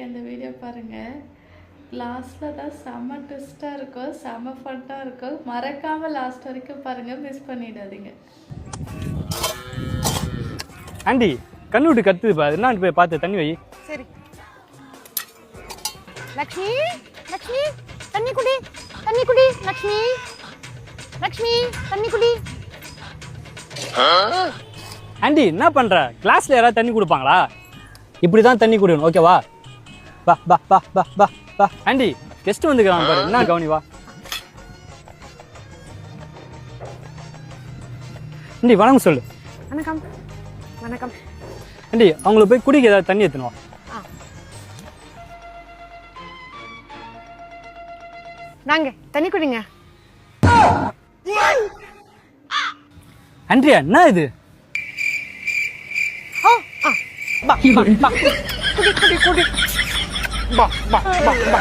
இருக்க இந்த வீடியோ பாருங்கள். லாஸ்ட்டில் தான் செம்ம ட்விஸ்ட்டாக இருக்கும், செம்ம ஃபன்னாக இருக்கும். மறக்காமல் லாஸ்ட் வரைக்கும் பாருங்கள், மிஸ் பண்ணிடாதீங்க. ஆண்டி கண்ணு விட்டு கத்துது பா, என்ன போய் பார்த்து தண்ணி வை. சரி. லக்ஷ்மி லக்ஷ்மி தண்ணி குடி, தண்ணி குடி. லக்ஷ்மி லக்ஷ்மி தண்ணி குடி. ஆண்டி என்ன பண்ற? கிளாஸ்ல யாராவது தண்ணி கொடுப்பாங்களா? இப்படிதான் தண்ணி குடிக்கணும், ஓகேவா? பா பா பா பா பா பா. ஆண்டி கெஸ்ட் வந்துக்கிறாங்க பாரு, என்ன கவனி வா. ஆண்டி வணக்கம் சொல்லு. வணக்கம் வணக்கம். ஆண்டி அவங்களுக்கு போய் குடிக்க ஏதாவது தண்ணி எடுத்துன்னு வா. நாங்க தண்ணி குடிங்க. ஆண்ட்ரியா என்ன இது? ஓ ஆ பா பா பா. குடி குடி குடி. பா பா பா பா.